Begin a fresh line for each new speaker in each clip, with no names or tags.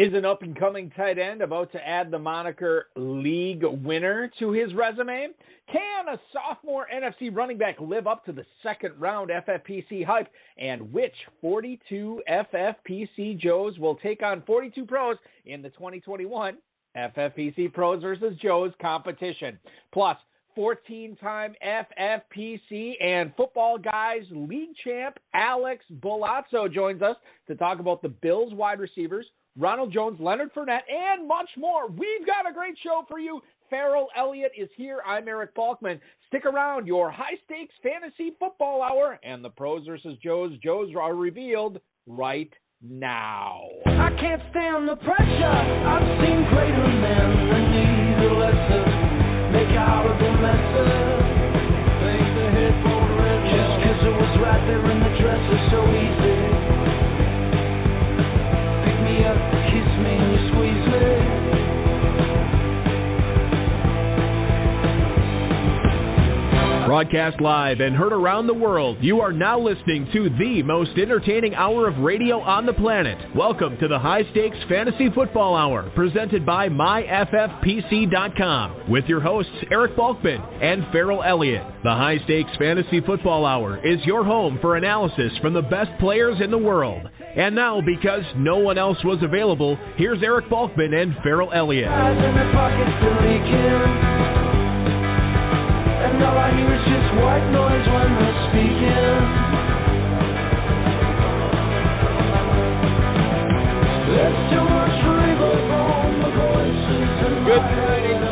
Is an up-and-coming tight end about to add the moniker league winner to his resume? Can a sophomore NFC running back live up to the second-round FFPC hype? And which 42 FFPC Joes will take on 42 pros in the 2021 FFPC Pros versus Joes competition? Plus, 14-time FFPC and Footballguys league champ Alex Bulazo joins us to talk about the Bills wide receivers, Ronald Jones, Leonard Fournette, and much more. We've got a great show for you. Farrell Elliott is here. I'm Eric Balkman. Stick around. Your high-stakes fantasy football hour and the Pros versus Joes. Joes are revealed right now.
I can't stand the pressure. I've seen greater men than need a lesson. Make out of the messes. Take the head for the red. Just 'cause it was right there in the dresser, so easy. Up, kiss me and you squeeze me.
Broadcast live and heard around the world, you are now listening to the most entertaining hour of radio on the planet. Welcome to the High Stakes Fantasy Football Hour, presented by MyFFPC.com, with your hosts Eric Balkman and Farrell Elliott. The High Stakes Fantasy Football Hour is your home for analysis from the best players in the world. And now, because no one else was available, here's Eric Balkman and Farrell Elliott.
Eyes in the pockets are leaking, and all I hear is just white noise when they're speaking. There's too much river from the voices and
good morning.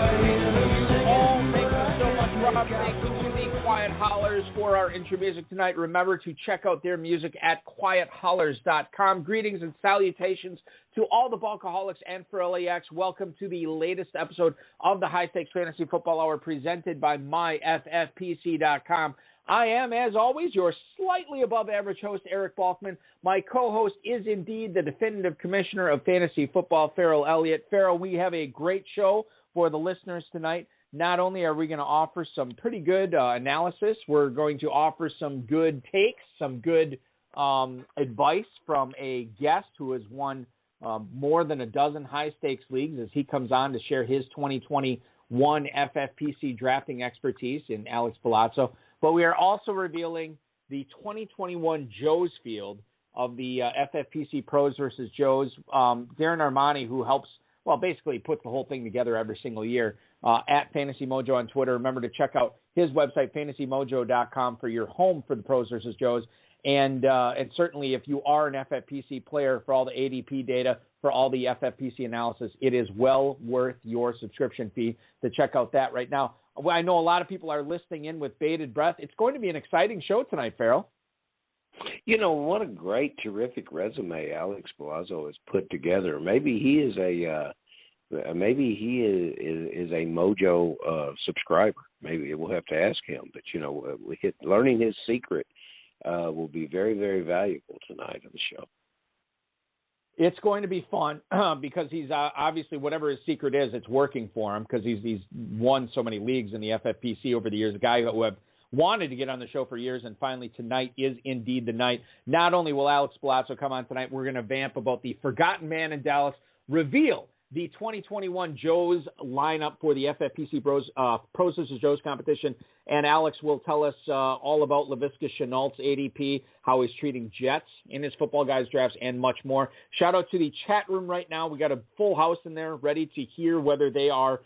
Oh, thank you so much, Rob. Thank you to the Quiet Hollers for our intro music tonight. Remember to check out their music at quiethollers.com. Greetings and salutations to all the Balkaholics and Farrelliacs. Welcome to the latest episode of the High Stakes Fantasy Football Hour presented by MyFFPC.com. I am, as always, your slightly above average host, Eric Balkman. My co-host is indeed the definitive commissioner of fantasy football, Farrell Elliott. Farrell, we have a great show for the listeners tonight. Not only are we going to offer some pretty good analysis, we're going to offer some good takes, some good advice from a guest who has won more than a dozen high-stakes leagues as he comes on to share his 2021 FFPC drafting expertise in Alex Bulazo. But we are also revealing the 2021 Joes field of the FFPC Pros versus Joes. Darren Armani, who helps, well, basically puts the whole thing together every single year, at Fantasy Mojo on Twitter. Remember to check out his website, fantasymojo.com, for your home for the Pros versus Joes. And certainly if you are an FFPC player, for all the ADP data, for all the FFPC analysis, it is well worth your subscription fee to check out that right now. I know a lot of people are listening in with bated breath. It's going to be an exciting show tonight, Farrell.
You know, what a great, terrific resume Alex Bulazo has put together. Maybe he is a Mojo subscriber. Maybe we'll have to ask him. But, you know, learning his secret will be very, very valuable tonight on the show.
It's going to be fun because he's obviously, whatever his secret is, it's working for him because he's won so many leagues in the FFPC over the years. A guy who have wanted to get on the show for years, and finally tonight is indeed the night. Not only will Alex Bulazo come on tonight, we're going to vamp about the Forgotten Man in Dallas, reveal the 2021 Joes lineup for the FFPC Pros versus Joes competition, and Alex will tell us all about Laviska Shenault's ADP, how he's treating Jets in his Footballguys drafts, and much more. Shout out to the chat room right now. We got a full house in there ready to hear whether they are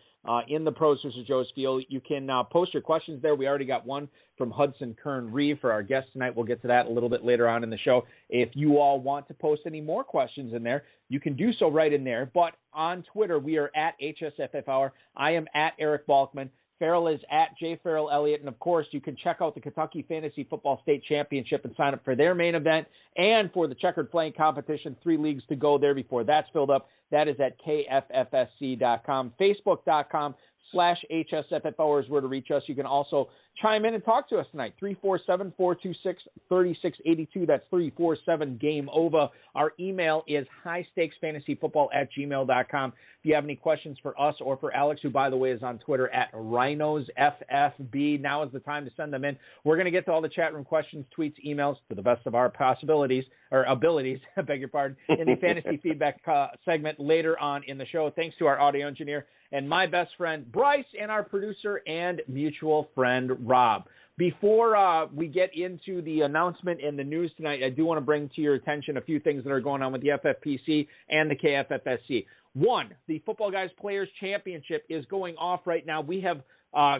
in the Pros versus Joes field. You can post your questions there. We already got one from Hudson Kern-Reeve for our guest tonight. We'll get to that a little bit later on in the show. If you all want to post any more questions in there, you can do so right in there. But on Twitter, we are at HSFF Hour. I am at Eric Balkman. Farrell is at J. Farrell Elliott. And, of course, you can check out the Kentucky Fantasy Football State Championship and sign up for their main event and for the checkered flag competition. 3 leagues to go there before that's filled up. That is at kffsc.com. Facebook.com/HSFF Hour is where to reach us. You can also chime in and talk to us tonight. 347-426-3682. That's 347-GAME-OVA. Our email is highstakesfantasyfootball@gmail.com. If you have any questions for us or for Alex, who, by the way, is on Twitter @RhinosFFB, now is the time to send them in. We're going to get to all the chat room questions, tweets, emails to the best of our possibilities, or abilities, I beg your pardon, in the fantasy feedback segment later on in the show. Thanks to our audio engineer and my best friend, Bryce, and our producer and mutual friend, Rob. Before we get into the announcement and the news tonight, I do want to bring to your attention a few things that are going on with the FFPC and the KFFSC. One, the Football Guys Players Championship is going off right now. We have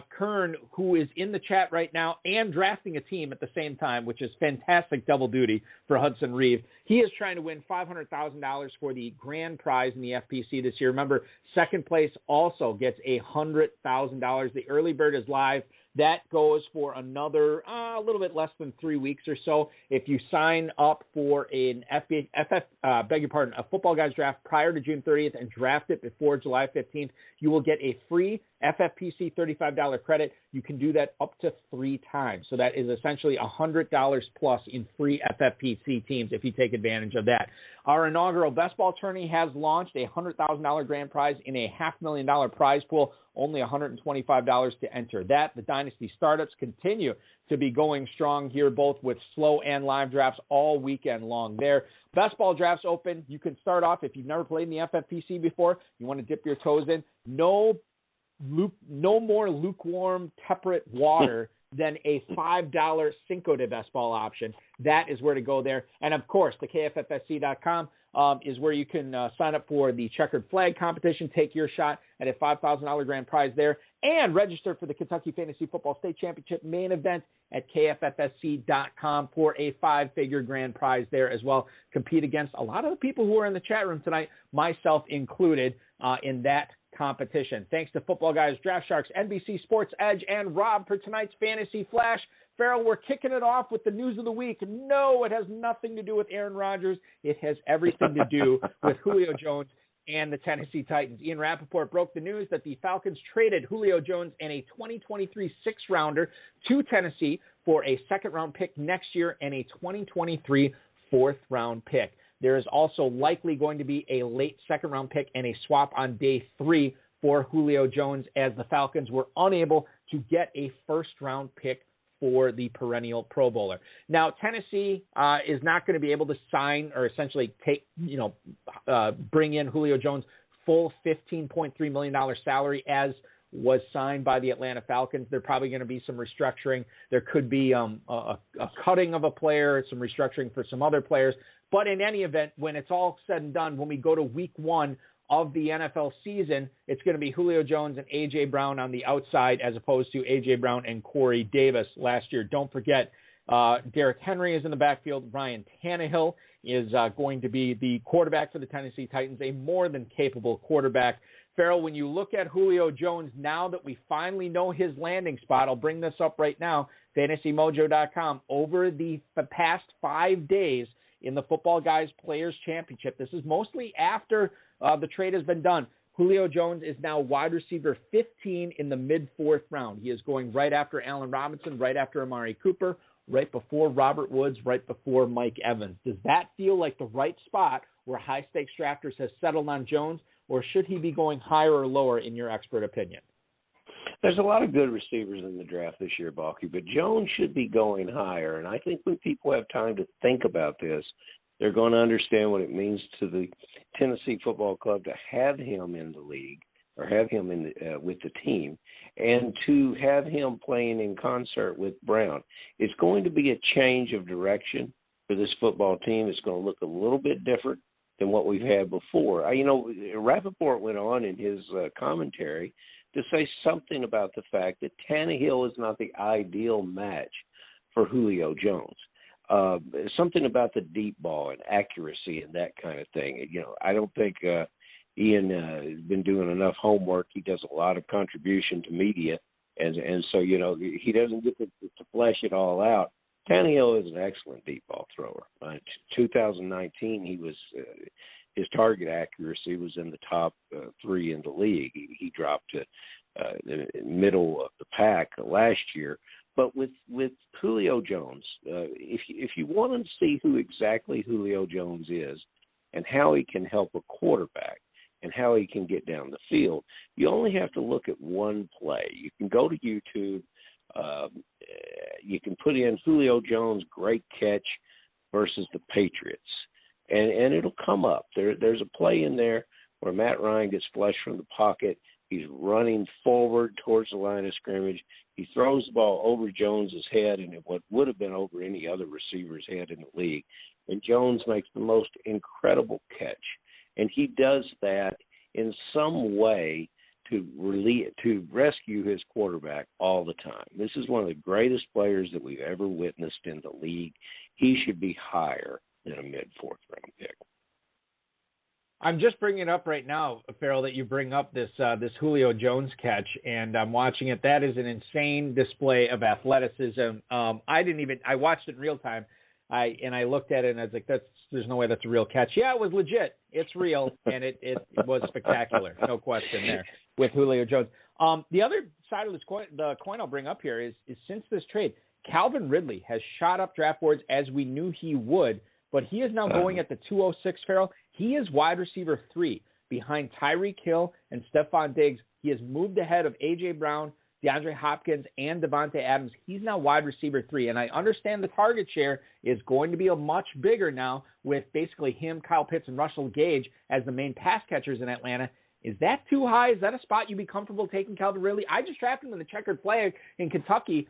Kern, who is in the chat right now and drafting a team at the same time, which is fantastic double duty for Hudson Reeve. He is trying to win $500,000 for the grand prize in the FPC this year. Remember, second place also gets $100,000. The early bird is live. That goes for another a little bit less than 3 weeks or so. If you sign up for a Football Guys draft prior to June 30th and draft it before July 15th, you will get a free FFPC $35 credit. You can do that up to 3 times. So that is essentially $100 plus in free FFPC teams if you take advantage of that. Our inaugural best ball tourney has launched, a $100,000 grand prize in a $500,000 prize pool. Only $125 to enter that. The Dynasty startups continue to be going strong here, both with slow and live drafts all weekend long there. Best ball drafts open. You can start off, if you've never played in the FFPC before, you want to dip your toes in. No more lukewarm, temperate water than a $5 Cinco de Best ball option. That is where to go there. And, of course, the KFFSC.com is where you can sign up for the checkered flag competition, take your shot at a $5,000 grand prize there, and register for the Kentucky Fantasy Football State Championship main event at KFFSC.com for a 5-figure grand prize there as well. Compete against a lot of the people who are in the chat room tonight, myself included, in that competition. Thanks to Football Guys, Draft Sharks, NBC Sports Edge, and Rob for tonight's Fantasy Flash. Farrell, we're kicking it off with the news of the week. No, it has nothing to do with Aaron Rodgers. It has everything to do with Julio Jones and the Tennessee Titans. Ian Rappaport broke the news that the Falcons traded Julio Jones and a 2023 sixth-rounder to Tennessee for a second-round pick next year and a 2023 fourth-round pick. There is also likely going to be a late second-round pick and a swap on day 3 for Julio Jones, as the Falcons were unable to get a first-round pick for the perennial Pro Bowler. Now, Tennessee is not going to be able to sign or essentially bring in Julio Jones' full $15.3 million salary as was signed by the Atlanta Falcons. There probably going to be some restructuring. There could be a cutting of a player, some restructuring for some other players. But in any event, when it's all said and done, when we go to week 1 of the NFL season, it's going to be Julio Jones and A.J. Brown on the outside as opposed to A.J. Brown and Corey Davis last year. Don't forget, Derrick Henry is in the backfield. Ryan Tannehill is going to be the quarterback for the Tennessee Titans, a more than capable quarterback. Farrell, when you look at Julio Jones, now that we finally know his landing spot, I'll bring this up right now, fantasymojo.com, over the past 5 days in the Football Guys Players Championship, this is mostly after the trade has been done, Julio Jones is now wide receiver 15 in the mid-4th round. He is going right after Allen Robinson, right after Amari Cooper, right before Robert Woods, right before Mike Evans. Does that feel like the right spot where high-stakes drafters have settled on Jones, or should he be going higher or lower in your expert opinion?
There's a lot of good receivers in the draft this year, Balky, but Jones should be going higher. And I think when people have time to think about this, they're going to understand what it means to the Tennessee Football Club to have him in the league or have him in with the team and to have him playing in concert with Brown. It's going to be a change of direction for this football team. It's going to look a little bit different than what we've had before. Rappaport went on in his commentary to say something about the fact that Tannehill is not the ideal match for Julio Jones. Something about the deep ball and accuracy and that kind of thing. I don't think Ian has been doing enough homework. He does a lot of contribution to media, and so, he doesn't get to flesh it all out. Tannehill is an excellent deep ball thrower. 2019, he was his target accuracy was in the top 3 in the league. He dropped to the middle of the pack last year, But with Julio Jones, if you want to see who exactly Julio Jones is and how he can help a quarterback and how he can get down the field, you only have to look at one play. You can go to YouTube. You can put in Julio Jones, great catch versus the Patriots, and it'll come up. There's a play in there where Matt Ryan gets flushed from the pocket. He's running forward towards the line of scrimmage. He throws the ball over Jones's head and what would have been over any other receiver's head in the league. And Jones makes the most incredible catch. And he does that in some way to rescue his quarterback all the time. This is one of the greatest players that we've ever witnessed in the league. He should be higher than a mid-fourth round pick.
I'm just bringing it up right now, Farrell, that you bring up this Julio Jones catch, and I'm watching it. That is an insane display of athleticism. I watched it in real time, I looked at it and I was like, there's no way that's a real catch. Yeah, it was legit. It's real, and it was spectacular, no question there with Julio Jones. The other side of this coin, the coin I'll bring up here is since this trade, Calvin Ridley has shot up draft boards as we knew he would, but he is now going at the 206, Farrell. He is wide receiver 3 behind Tyreek Hill and Stephon Diggs. He has moved ahead of A.J. Brown, DeAndre Hopkins, and Devontae Adams. He's now wide receiver 3. And I understand the target share is going to be a much bigger now with basically him, Kyle Pitts, and Russell Gage as the main pass catchers in Atlanta. Is that too high? Is that a spot you'd be comfortable taking Calvin Ridley? I just drafted him in the checkered flag in Kentucky,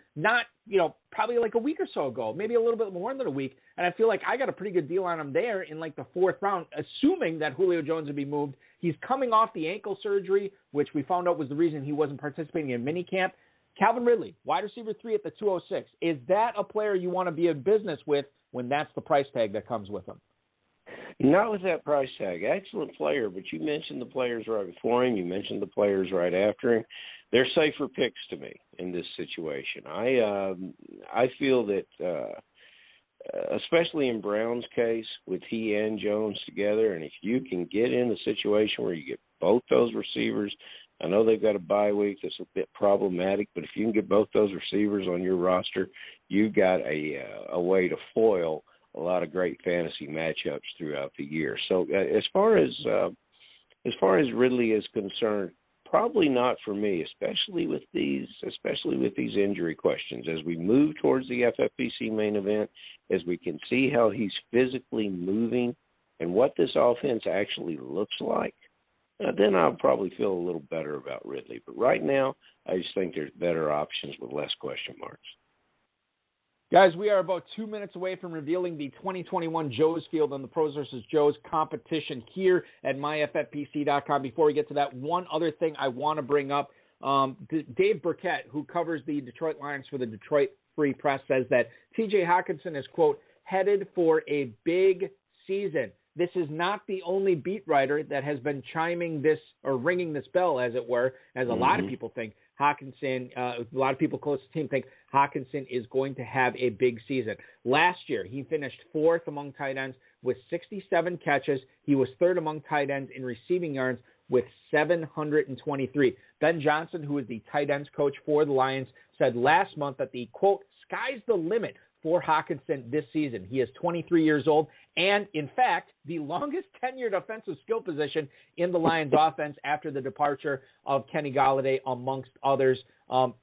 probably like a week or so ago, maybe a little bit more than a week. And I feel like I got a pretty good deal on him there in like the 4th round, assuming that Julio Jones would be moved. He's coming off the ankle surgery, which we found out was the reason he wasn't participating in minicamp. Calvin Ridley, wide receiver 3 at the 206. Is that a player you want to be in business with when that's the price tag that comes with him?
Not with that price tag. Excellent player, but you mentioned the players right before him. You mentioned the players right after him. They're safer picks to me in this situation. I feel that, especially in Brown's case, with he and Jones together, and if you can get in a situation where you get both those receivers, I know they've got a bye week that's a bit problematic, but if you can get both those receivers on your roster, you've got a way to foil a lot of great fantasy matchups throughout the year. So as far as Ridley is concerned, probably not for me, especially with these injury questions. As we move towards the FFPC main event, as we can see how he's physically moving and what this offense actually looks like, then I'll probably feel a little better about Ridley. But right now, I just think there's better options with less question marks.
Guys, we are about 2 minutes away from revealing the 2021 Joe's Field on the Pros vs. Joe's competition here at myffpc.com. Before we get to that, one other thing I want to bring up. Dave Burkett, who covers the Detroit Lions for the Detroit Free Press, says that T.J. Hawkinson is, quote, headed for a big season. This is not the only beat writer that has been chiming this or ringing this bell, as it were, as a lot of people think. Hawkinson, a lot of people close to the team think Hawkinson is going to have a big season. Last year, he finished 4th among tight ends with 67 catches. He was 3rd among tight ends in receiving yards with 723. Ben Johnson, who is the tight ends coach for the Lions, said last month that the, quote, sky's the limit for Hawkinson this season. He is 23 years old and, in fact, the longest tenured offensive skill position in the Lions offense after the departure of Kenny Golladay, amongst others.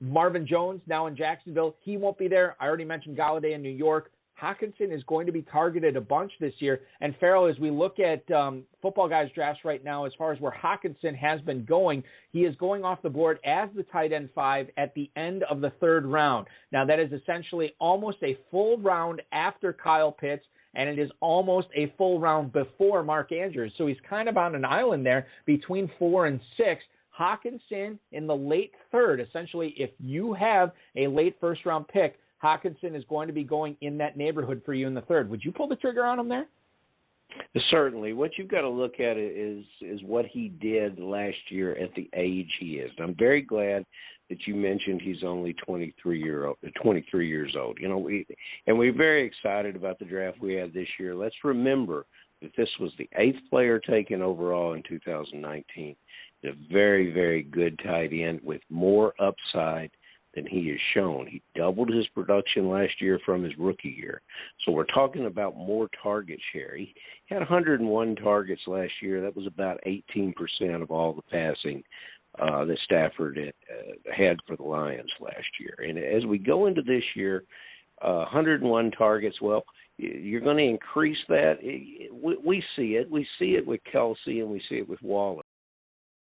Marvin Jones, now in Jacksonville, he won't be there. I already mentioned Golladay in New York. Hawkinson is going to be targeted a bunch this year. And Farrell, as we look at Footballguys drafts right now, as far as where Hawkinson has been going, he is going off the board as the tight end 5 at the end of the 3rd round. Now, that is essentially almost a full round after Kyle Pitts, and it is almost a full round before Mark Andrews. So he's kind of on an island there between 4 and 6. Hawkinson in the late 3rd. Essentially, if you have a late first-round pick, Hawkinson is going to be going in that neighborhood for you in the 3rd. Would you pull the trigger on him there?
Certainly. What you've got to look at is what he did last year at the age he is. And I'm very glad that you mentioned he's only 23 years old. You know, we're very excited about the draft we had this year. Let's remember that this was the 8th player taken overall in 2019. A very, very good tight end with more upside than he has shown. He doubled his production last year from his rookie year. So we're talking about more target share. He had 101 targets last year. That was about 18% of all the passing that Stafford had for the Lions last year. And as we go into this year, 101 targets, well, you're going to increase that. We see it. We see it with Kelsey and we see it with Waller.